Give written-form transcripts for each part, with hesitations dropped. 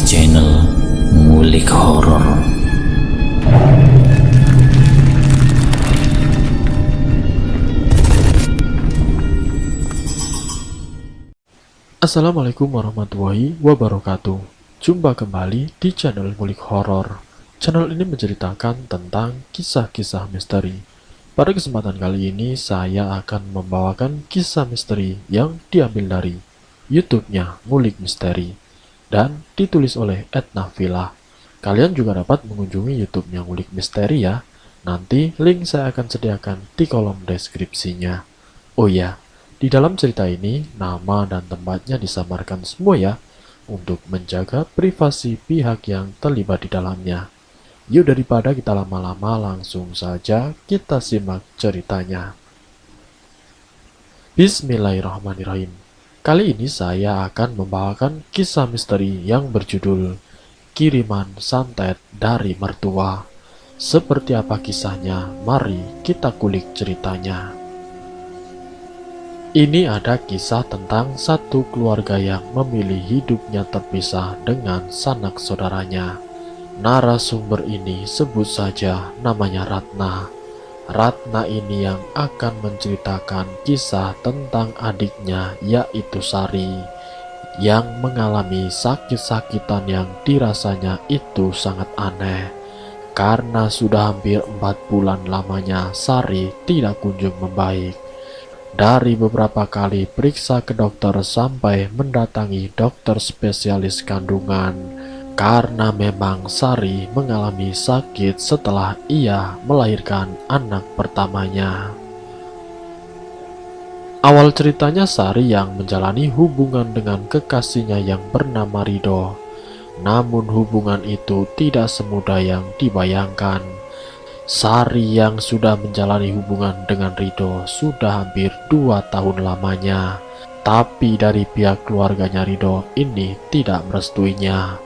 channel Ngulik Horor. Assalamualaikum warahmatullahi wabarakatuh. Jumpa kembali di channel Ngulik Horor. Channel ini menceritakan tentang kisah-kisah misteri. Pada kesempatan kali ini saya akan membawakan kisah misteri yang diambil dari YouTube-nya Ngulik Misteri dan ditulis oleh Edna Villa. Kalian juga dapat mengunjungi YouTube-nya Ngulik Misteri ya. Nanti link saya akan sediakan di kolom deskripsinya. Oh ya, di dalam cerita ini, nama dan tempatnya disamarkan semua ya, untuk menjaga privasi pihak yang terlibat di dalamnya. Yuk daripada kita lama-lama, langsung saja kita simak ceritanya. Bismillahirrahmanirrahim. Kali ini saya akan membawakan kisah misteri yang berjudul Kiriman Santet dari Mertua. Seperti apa kisahnya? Mari kita kulik ceritanya. Ini ada kisah tentang satu keluarga yang memilih hidupnya terpisah dengan sanak saudaranya. Narasumber ini sebut saja namanya Ratna. Ratna ini yang akan menceritakan kisah tentang adiknya yaitu Sari, yang mengalami sakit-sakitan yang dirasanya itu sangat aneh. Karena sudah hampir 4 bulan lamanya Sari tidak kunjung membaik. Dari beberapa kali periksa ke dokter sampai mendatangi dokter spesialis kandungan, karena memang Sari mengalami sakit setelah ia melahirkan anak pertamanya. Awal ceritanya Sari yang menjalani hubungan dengan kekasihnya yang bernama Rido. Namun hubungan itu tidak semudah yang dibayangkan. Sari yang sudah menjalani hubungan dengan Rido sudah hampir 2 tahun lamanya. Tapi dari pihak keluarganya Rido ini tidak merestuinya.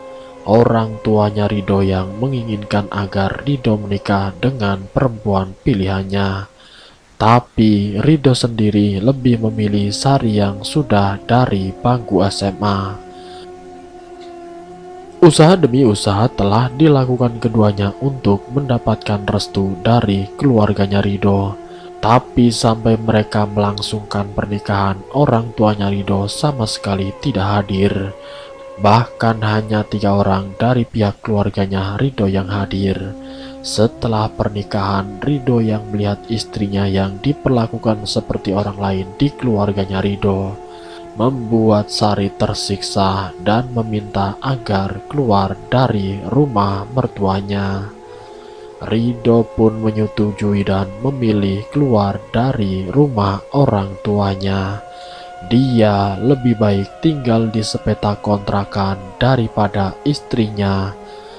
Orang tuanya Rido yang menginginkan agar Rido menikah dengan perempuan pilihannya. Tapi Rido sendiri lebih memilih Sari yang sudah dari bangku SMA. Usaha demi usaha telah dilakukan keduanya untuk mendapatkan restu dari keluarganya Rido. Tapi sampai mereka melangsungkan pernikahan, orang tuanya Rido sama sekali tidak hadir. Bahkan hanya 3 orang dari pihak keluarganya Rido yang hadir. Setelah pernikahan, Rido yang melihat istrinya yang diperlakukan seperti orang lain di keluarganya Rido, membuat Sari tersiksa dan meminta agar keluar dari rumah mertuanya. Rido pun menyetujui dan memilih keluar dari rumah orang tuanya. Dia lebih baik tinggal di sepetak kontrakan daripada istrinya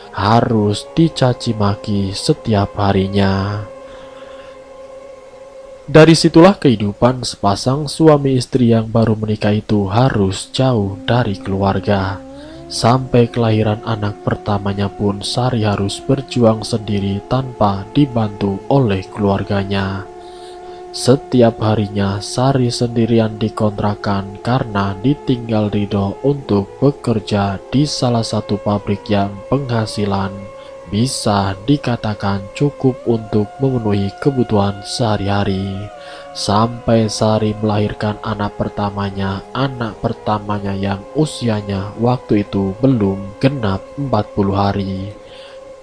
harus dicaci maki setiap harinya. Dari situlah kehidupan sepasang suami istri yang baru menikah itu harus jauh dari keluarga. Sampai kelahiran anak pertamanya pun Sari harus berjuang sendiri tanpa dibantu oleh keluarganya. Setiap harinya Sari sendirian di kontrakan karena ditinggal Rido untuk bekerja di salah satu pabrik yang penghasilan bisa dikatakan cukup untuk memenuhi kebutuhan sehari-hari. Sampai Sari melahirkan anak pertamanya yang usianya waktu itu belum genap 40 hari.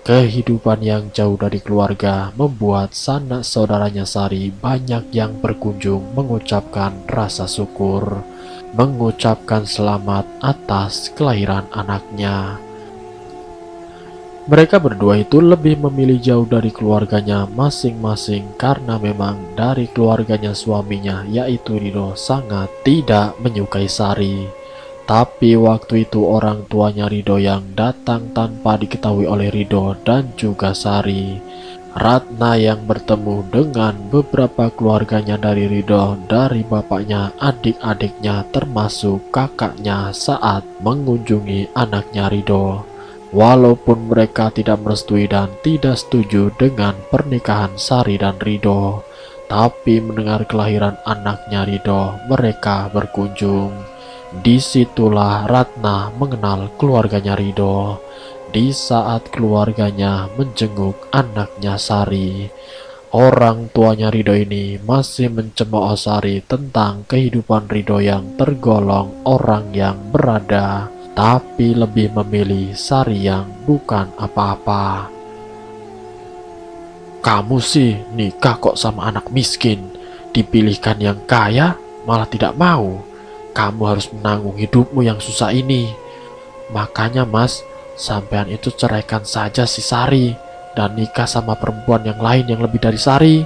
Kehidupan yang jauh dari keluarga membuat sanak saudaranya Sari banyak yang berkunjung mengucapkan rasa syukur, mengucapkan selamat atas kelahiran anaknya. Mereka berdua itu lebih memilih jauh dari keluarganya masing-masing karena memang dari keluarganya suaminya yaitu Rido sangat tidak menyukai Sari. Tapi waktu itu orang tuanya Rido yang datang tanpa diketahui oleh Rido dan juga Sari. Ratna yang bertemu dengan beberapa keluarganya dari Rido, dari bapaknya, adik-adiknya termasuk kakaknya saat mengunjungi anaknya Rido. Walaupun mereka tidak merestui dan tidak setuju dengan pernikahan Sari dan Rido, tapi mendengar kelahiran anaknya Rido, mereka berkunjung. Disitulah Ratna mengenal keluarganya Ridho. Di saat keluarganya menjenguk anaknya Sari, orang tuanya Ridho ini masih mencemooh Sari tentang kehidupan Ridho yang tergolong orang yang berada, tapi lebih memilih Sari yang bukan apa-apa. Kamu sih nikah kok sama anak miskin, dipilihkan yang kaya malah tidak mau. Kamu harus menanggung hidupmu yang susah ini. Makanya mas, sampean itu ceraikan saja si Sari dan nikah sama perempuan yang lain yang lebih dari Sari.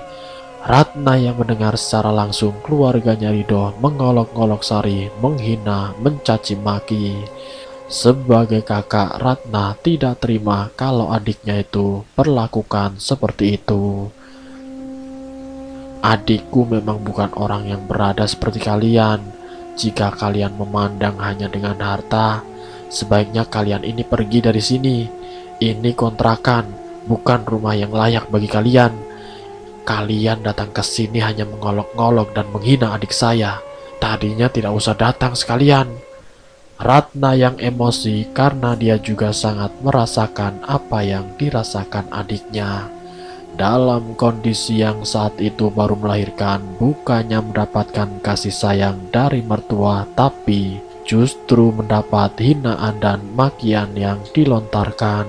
Ratna yang mendengar secara langsung keluarganya Ridho mengolok-olok Sari, menghina, mencaci maki. Sebagai kakak, Ratna tidak terima kalau adiknya itu perlakukan seperti itu. Adikku memang bukan orang yang berada seperti kalian. Jika kalian memandang hanya dengan harta, sebaiknya kalian ini pergi dari sini. Ini kontrakan, bukan rumah yang layak bagi kalian. Kalian datang ke sini hanya mengolok-olok dan menghina adik saya. Tadinya tidak usah datang sekalian. Ratna yang emosi karena dia juga sangat merasakan apa yang dirasakan adiknya. Dalam kondisi yang saat itu baru melahirkan, bukannya mendapatkan kasih sayang dari mertua, tapi justru mendapat hinaan dan makian yang dilontarkan,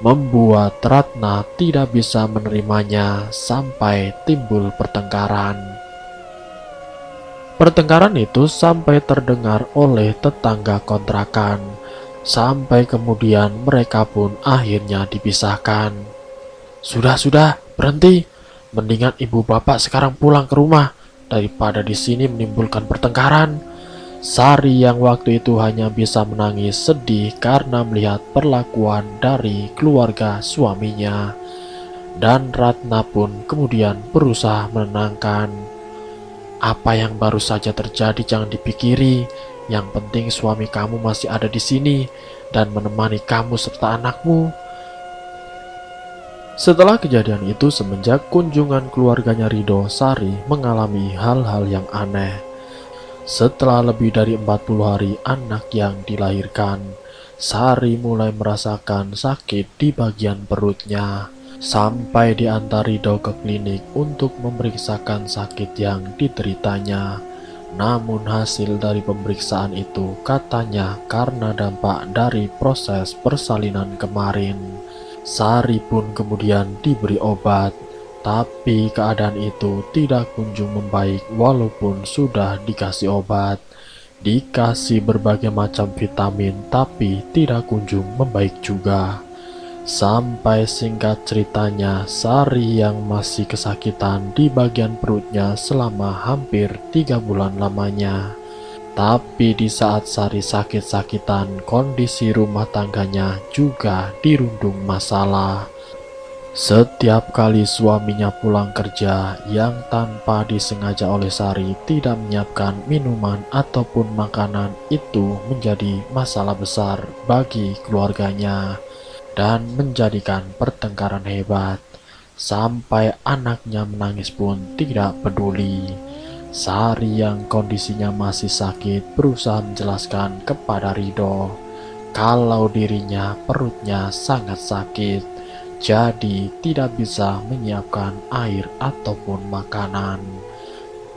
membuat Ratna tidak bisa menerimanya sampai timbul pertengkaran. Pertengkaran itu sampai terdengar oleh tetangga kontrakan, sampai kemudian mereka pun akhirnya dipisahkan. Sudah, berhenti. Mendingan ibu bapak sekarang pulang ke rumah daripada di sini menimbulkan pertengkaran. Sari yang waktu itu hanya bisa menangis sedih karena melihat perlakuan dari keluarga suaminya. Dan Ratna pun kemudian berusaha menenangkan. Apa yang baru saja terjadi jangan dipikiri. Yang penting suami kamu masih ada di sini dan menemani kamu serta anakmu. Setelah kejadian itu, semenjak kunjungan keluarganya Ridho, Sari mengalami hal-hal yang aneh. Setelah lebih dari 40 hari anak yang dilahirkan, Sari mulai merasakan sakit di bagian perutnya. Sampai diantar Ridho ke klinik untuk memeriksakan sakit yang dideritanya. Namun hasil dari pemeriksaan itu katanya karena dampak dari proses persalinan kemarin. Sari pun kemudian diberi obat, tapi keadaan itu tidak kunjung membaik walaupun sudah dikasih obat. Dikasih berbagai macam vitamin, tapi tidak kunjung membaik juga. Sampai singkat ceritanya, Sari yang masih kesakitan di bagian perutnya selama hampir 3 bulan lamanya. Tapi di saat Sari sakit-sakitan, kondisi rumah tangganya juga dirundung masalah. Setiap kali suaminya pulang kerja yang tanpa disengaja oleh Sari tidak menyiapkan minuman ataupun makanan, itu menjadi masalah besar bagi keluarganya dan menjadikan pertengkaran hebat, sampai anaknya menangis pun tidak peduli. Sari yang kondisinya masih sakit berusaha menjelaskan kepada Ridho kalau dirinya perutnya sangat sakit, jadi tidak bisa menyiapkan air ataupun makanan.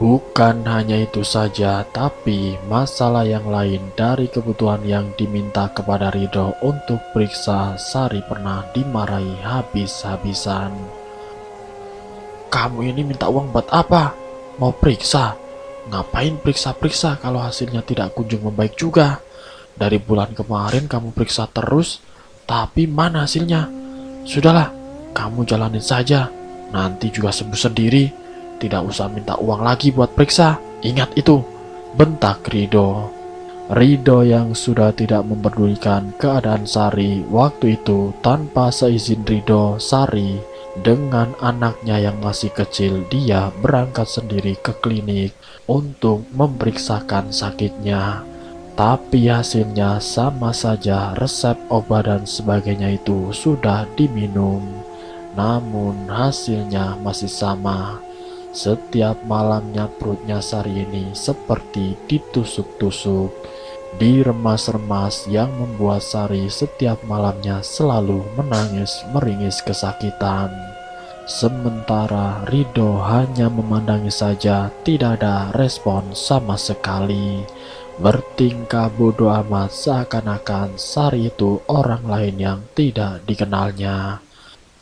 Bukan hanya itu saja, tapi masalah yang lain dari kebutuhan yang diminta kepada Ridho untuk periksa, Sari pernah dimarahi habis-habisan. Kamu ini minta uang buat apa? Mau periksa? Ngapain periksa-periksa kalau hasilnya tidak kunjung membaik juga? Dari bulan kemarin kamu periksa terus, tapi mana hasilnya? Sudahlah, kamu jalanin saja, nanti juga sembuh sendiri. Tidak usah minta uang lagi buat periksa. Ingat itu, bentak Ridho. Ridho yang sudah tidak memperdulikan keadaan Sari waktu itu, tanpa seizin Ridho, Sari dengan anaknya yang masih kecil, dia berangkat sendiri ke klinik untuk memeriksakan sakitnya. Tapi hasilnya sama saja, resep obat dan sebagainya itu sudah diminum, namun hasilnya masih sama. Setiap malamnya perutnya Sari ini seperti ditusuk-tusuk, diremas-remas yang membuat Sari setiap malamnya selalu menangis meringis kesakitan. Sementara Rido hanya memandangi saja, tidak ada respon sama sekali. Bertingkah bodoh amat seakan-akan Sari itu orang lain yang tidak dikenalnya.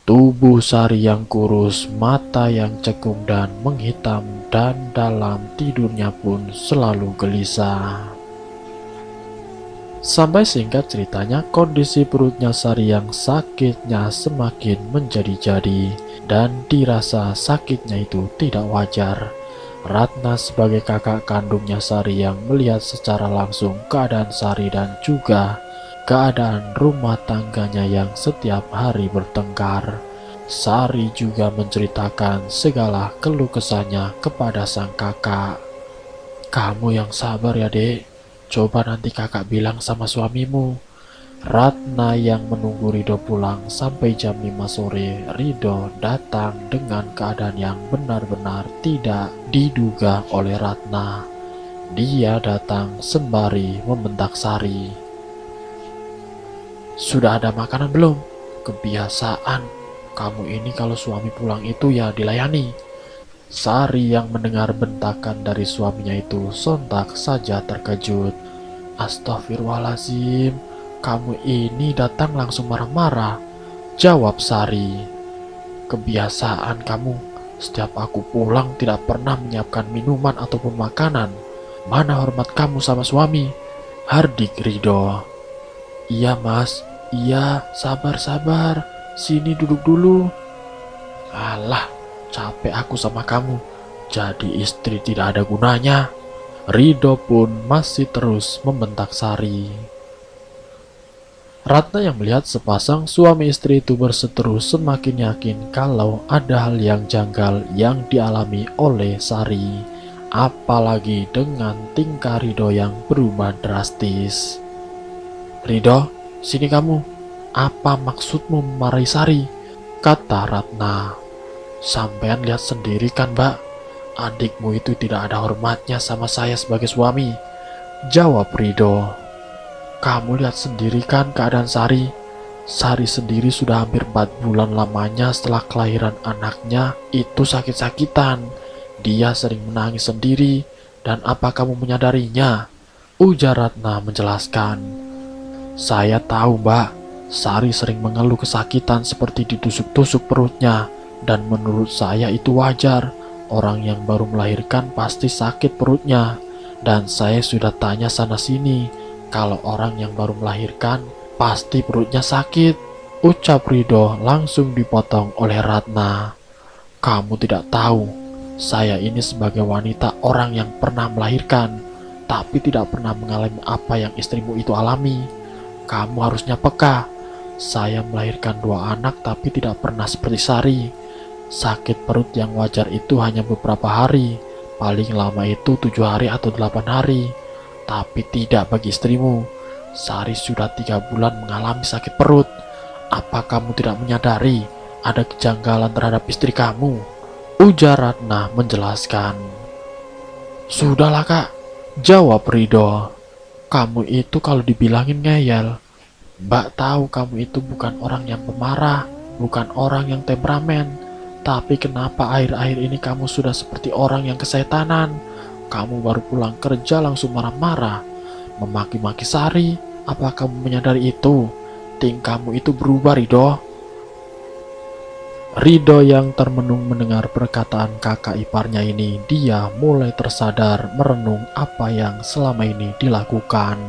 Tubuh Sari yang kurus, mata yang cekung dan menghitam, dan dalam tidurnya pun selalu gelisah. Sampai singkat ceritanya, kondisi perutnya Sari yang sakitnya semakin menjadi-jadi, dan dirasa sakitnya itu tidak wajar. Ratna sebagai kakak kandungnya Sari yang melihat secara langsung keadaan Sari dan juga keadaan rumah tangganya yang setiap hari bertengkar. Sari juga menceritakan segala keluh kesahnya kepada sang kakak. "Kamu yang sabar ya dek, coba nanti kakak bilang sama suamimu." Ratna yang menunggu Rido pulang sampai jam 5 sore, Rido datang dengan keadaan yang benar-benar tidak diduga oleh Ratna. Dia datang sembari membentak Sari. "Sudah ada makanan belum? Kebiasaan, kamu ini kalau suami pulang itu ya dilayani." Sari yang mendengar bentakan dari suaminya itu sontak saja terkejut. "Astagfirullahaladzim, kamu ini datang langsung marah-marah," jawab Sari. "Kebiasaan kamu, setiap aku pulang tidak pernah menyiapkan minuman ataupun makanan. Mana hormat kamu sama suami?" hardik Rido. "Iya mas, iya, sabar-sabar, sini duduk dulu." "Alah, capek aku sama kamu, jadi istri tidak ada gunanya." Rido pun masih terus membentak Sari. Ratna yang melihat sepasang suami istri itu berseteru semakin yakin kalau ada hal yang janggal yang dialami oleh Sari, apalagi dengan tingkah Rido yang berubah drastis. "Rido, sini kamu. Apa maksudmu memarahi Sari?" kata Ratna. "Sampean lihat sendiri kan mbak, adikmu itu tidak ada hormatnya sama saya sebagai suami," jawab Rido. "Kamu lihat sendiri kan keadaan Sari. Sari sendiri sudah hampir 4 bulan lamanya setelah kelahiran anaknya itu sakit-sakitan. Dia sering menangis sendiri, dan apa kamu menyadarinya?" ujar Ratna menjelaskan. "Saya tahu mbak, Sari sering mengeluh kesakitan seperti ditusuk-tusuk perutnya, dan menurut saya itu wajar. Orang yang baru melahirkan pasti sakit perutnya, dan saya sudah tanya sana-sini, kalau orang yang baru melahirkan pasti perutnya sakit," ucap Rido langsung dipotong oleh Ratna. "Kamu tidak tahu, saya ini sebagai wanita orang yang pernah melahirkan, tapi tidak pernah mengalami apa yang istrimu itu alami. Kamu harusnya peka. Saya melahirkan 2 anak tapi tidak pernah seperti Sari. Sakit perut yang wajar itu hanya beberapa hari, paling lama itu 7 hari atau 8 hari. Tapi tidak bagi istrimu. Sari sudah 3 bulan mengalami sakit perut. Apa kamu tidak menyadari ada kejanggalan terhadap istri kamu?" ujar Ratna menjelaskan. "Sudahlah kak," jawab Rido. "Kamu itu kalau dibilangin ngeyel. Mbak tahu kamu itu bukan orang yang pemarah, bukan orang yang temperamen. Tapi kenapa akhir-akhir ini kamu sudah seperti orang yang kesetanan? Kamu baru pulang kerja langsung marah-marah, memaki-maki Sari. Apa kamu menyadari itu? Tingkahmu itu berubah, Rido." Rido yang termenung mendengar perkataan kakak iparnya ini, dia mulai tersadar merenung apa yang selama ini dilakukan.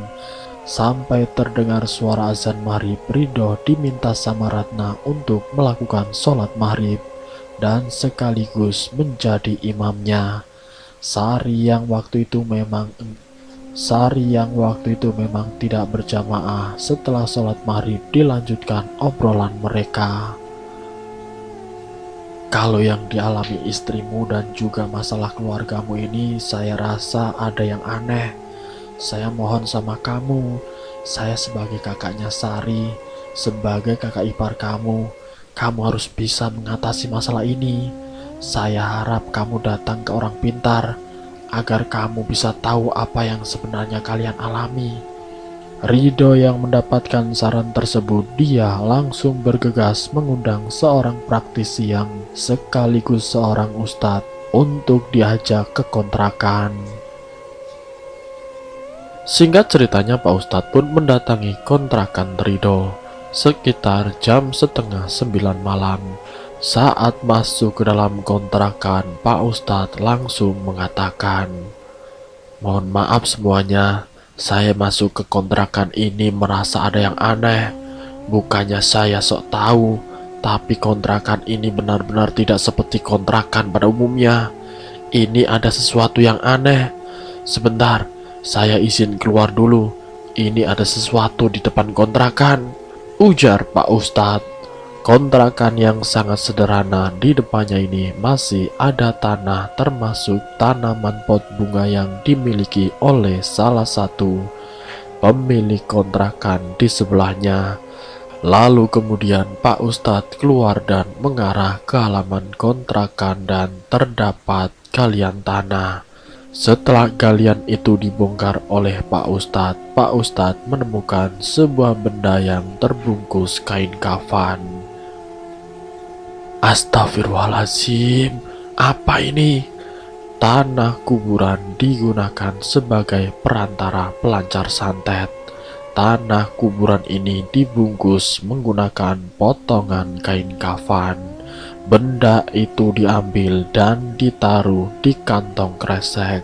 Sampai terdengar suara azan maghrib, Rido diminta sama Ratna untuk melakukan sholat maghrib dan sekaligus menjadi imamnya. Sari yang waktu itu memang tidak berjamaah. Setelah sholat maghrib dilanjutkan obrolan mereka. "Kalau yang dialami istrimu dan juga masalah keluargamu ini, saya rasa ada yang aneh. Saya mohon sama kamu, saya sebagai kakaknya Sari, sebagai kakak ipar kamu harus bisa mengatasi masalah ini. Saya harap kamu datang ke orang pintar, agar kamu bisa tahu apa yang sebenarnya kalian alami. Ridho yang mendapatkan saran tersebut, dia langsung bergegas mengundang seorang praktisi yang sekaligus seorang ustadz untuk diajak ke kontrakan. Singkat ceritanya, Pak Ustadz pun mendatangi kontrakan Ridho sekitar jam setengah 9 malam. Saat masuk ke dalam kontrakan, Pak Ustadz langsung mengatakan, "Mohon maaf semuanya, saya masuk ke kontrakan ini merasa ada yang aneh. Bukannya saya sok tahu, tapi kontrakan ini benar-benar tidak seperti kontrakan pada umumnya. Ini ada sesuatu yang aneh. Sebentar, saya izin keluar dulu. Ini ada sesuatu di depan kontrakan," ujar Pak Ustadz. Kontrakan yang sangat sederhana, di depannya ini masih ada tanah termasuk tanaman pot bunga yang dimiliki oleh salah satu pemilik kontrakan di sebelahnya. Lalu kemudian Pak Ustadz keluar dan mengarah ke halaman kontrakan dan terdapat galian tanah. Setelah galian itu dibongkar oleh Pak Ustadz menemukan sebuah benda yang terbungkus kain kafan. Astagfirullahaladzim, apa ini? Tanah kuburan digunakan sebagai perantara pelancar santet. Tanah kuburan ini dibungkus menggunakan potongan kain kafan. Benda itu diambil dan ditaruh di kantong kresek.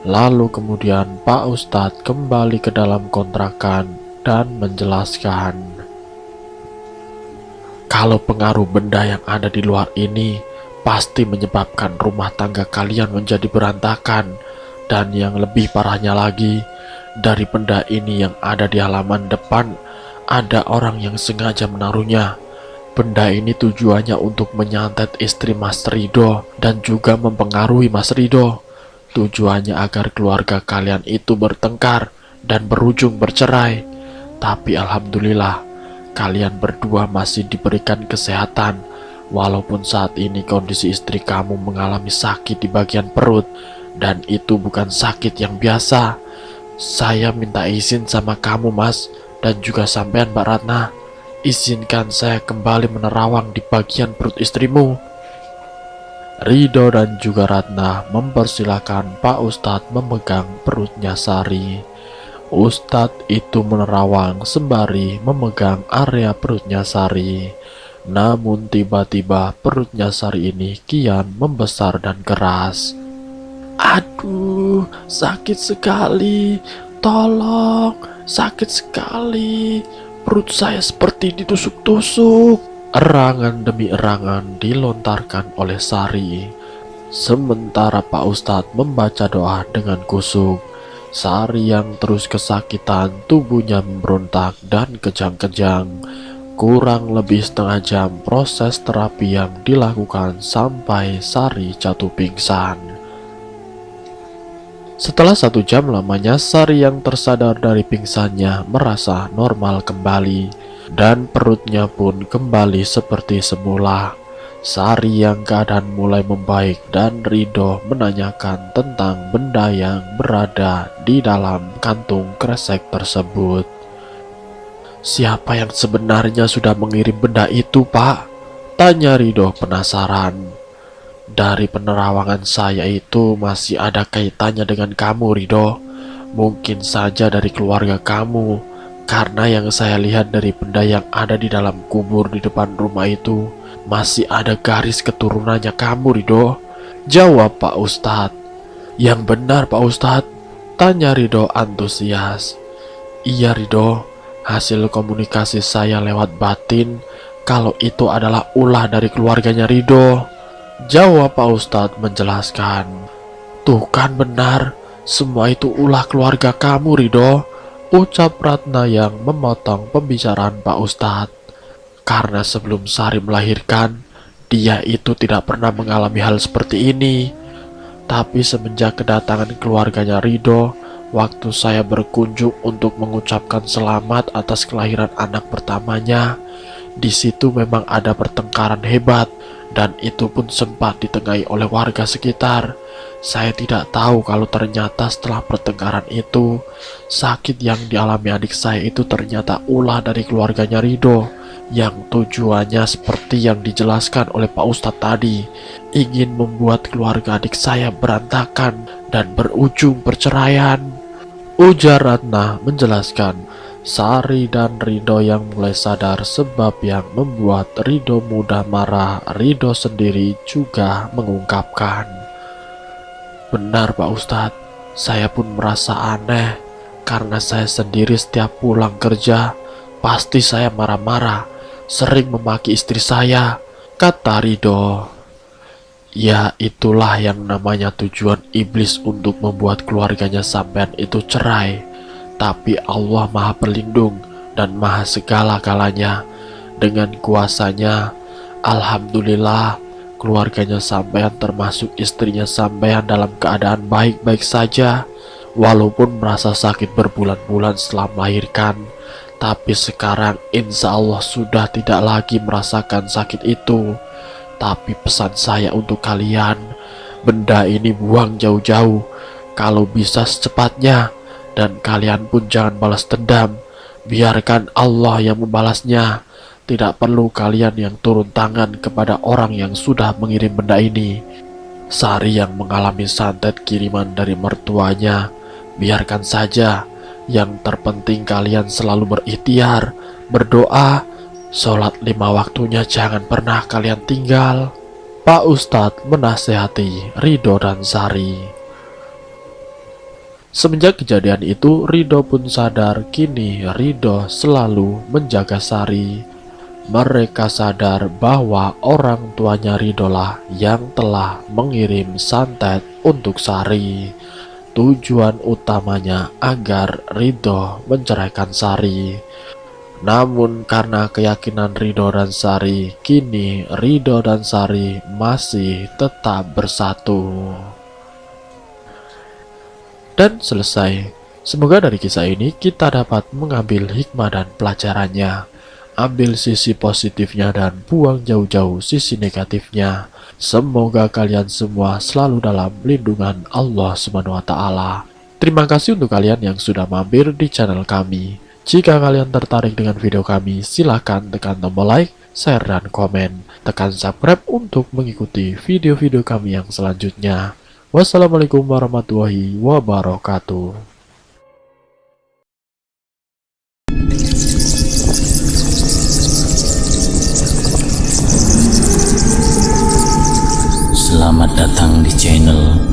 Lalu kemudian Pak Ustadz kembali ke dalam kontrakan dan menjelaskan, "Kalau pengaruh benda yang ada di luar ini pasti menyebabkan rumah tangga kalian menjadi berantakan. Dan yang lebih parahnya lagi, dari benda ini yang ada di halaman depan, ada orang yang sengaja menaruhnya. Benda ini tujuannya untuk menyantet istri Mas Ridho dan juga mempengaruhi Mas Ridho. Tujuannya agar keluarga kalian itu bertengkar dan berujung bercerai. Tapi alhamdulillah, kalian berdua masih diberikan kesehatan, walaupun saat ini kondisi istri kamu mengalami sakit di bagian perut, dan itu bukan sakit yang biasa. Saya minta izin sama kamu, Mas, dan juga sampean, Mbak Ratna. Izinkan saya kembali menerawang di bagian perut istrimu." Ridho dan juga Ratna mempersilahkan Pak Ustadz memegang perutnya Sari. Ustadz itu menerawang sembari memegang area perutnya Sari. Namun tiba-tiba perutnya Sari ini kian membesar dan keras. "Aduh, sakit sekali. Tolong, sakit sekali. Perut saya seperti ditusuk-tusuk." Erangan demi erangan dilontarkan oleh Sari. Sementara Pak Ustadz membaca doa dengan kusuk. Sari yang terus kesakitan, tubuhnya memberontak dan kejang-kejang. Kurang lebih setengah jam proses terapi yang dilakukan sampai Sari jatuh pingsan. Setelah 1 jam lamanya, Sari yang tersadar dari pingsannya merasa normal kembali, dan perutnya pun kembali seperti semula. Sari yang keadaan mulai membaik dan Ridho menanyakan tentang benda yang berada di dalam kantung kresek tersebut. "Siapa yang sebenarnya sudah mengirim benda itu, Pak?" tanya Ridho penasaran. "Dari penerawangan saya itu masih ada kaitannya dengan kamu, Ridho. Mungkin saja dari keluarga kamu, karena yang saya lihat dari benda yang ada di dalam kubur di depan rumah itu masih ada garis keturunannya kamu, Ridho," jawab Pak Ustadz. "Yang benar, Pak Ustadz?" tanya Ridho antusias. "Iya, Ridho, hasil komunikasi saya lewat batin kalau itu adalah ulah dari keluarganya Ridho," jawab Pak Ustadz menjelaskan. "Tuh kan benar, semua itu ulah keluarga kamu, Ridho," ucap Ratna yang memotong pembicaraan Pak Ustadz. "Karena sebelum Sari melahirkan, dia itu tidak pernah mengalami hal seperti ini. Tapi semenjak kedatangan keluarganya Ridho, waktu saya berkunjung untuk mengucapkan selamat atas kelahiran anak pertamanya, di situ memang ada pertengkaran hebat dan itu pun sempat ditengahi oleh warga sekitar. Saya tidak tahu kalau ternyata setelah pertengkaran itu, sakit yang dialami adik saya itu ternyata ulah dari keluarganya Ridho, yang tujuannya seperti yang dijelaskan oleh Pak Ustadz tadi, ingin membuat keluarga adik saya berantakan dan berujung perceraian. Ujar Ratna menjelaskan. Sari dan Ridho yang mulai sadar sebab yang membuat Ridho mudah marah. Ridho sendiri juga mengungkapkan, "Benar Pak Ustadz, saya pun merasa aneh karena saya sendiri setiap pulang kerja pasti saya marah-marah, sering memaki istri saya," kata Ridho. Ya, itulah yang namanya tujuan iblis untuk membuat keluarganya sampean itu cerai. Tapi Allah Maha Pelindung dan Maha Segala-galanya. Dengan kuasanya, alhamdulillah, keluarganya sampean termasuk istrinya sampean dalam keadaan baik-baik saja. Walaupun merasa sakit berbulan-bulan setelah melahirkan, tapi sekarang insya Allah sudah tidak lagi merasakan sakit itu. Tapi pesan saya untuk kalian, benda ini buang jauh-jauh, kalau bisa secepatnya. Dan kalian pun jangan balas dendam, biarkan Allah yang membalasnya. Tidak perlu kalian yang turun tangan kepada orang yang sudah mengirim benda ini. Sari yang mengalami santet kiriman dari mertuanya, biarkan saja. Yang terpenting kalian selalu berikhtiar, berdoa, sholat 5 waktunya jangan pernah kalian tinggal. Pak Ustadz menasehati Ridho dan Sari. Semenjak kejadian itu, Ridho pun sadar kini Ridho selalu menjaga Sari. Mereka sadar bahwa orang tuanya Ridho lah yang telah mengirim santet untuk Sari. Tujuan utamanya agar Ridho menceraikan Sari. Namun karena keyakinan Ridho dan Sari, kini Ridho dan Sari masih tetap bersatu. Dan selesai. Semoga dari kisah ini kita dapat mengambil hikmah dan pelajarannya. Ambil sisi positifnya dan buang jauh-jauh sisi negatifnya. Semoga kalian semua selalu dalam lindungan Allah SWT. Terima kasih untuk kalian yang sudah mampir di channel kami. Jika kalian tertarik dengan video kami, silahkan tekan tombol like, share, dan komen. Tekan subscribe untuk mengikuti video-video kami yang selanjutnya. Wassalamualaikum warahmatullahi wabarakatuh. Selamat datang di channel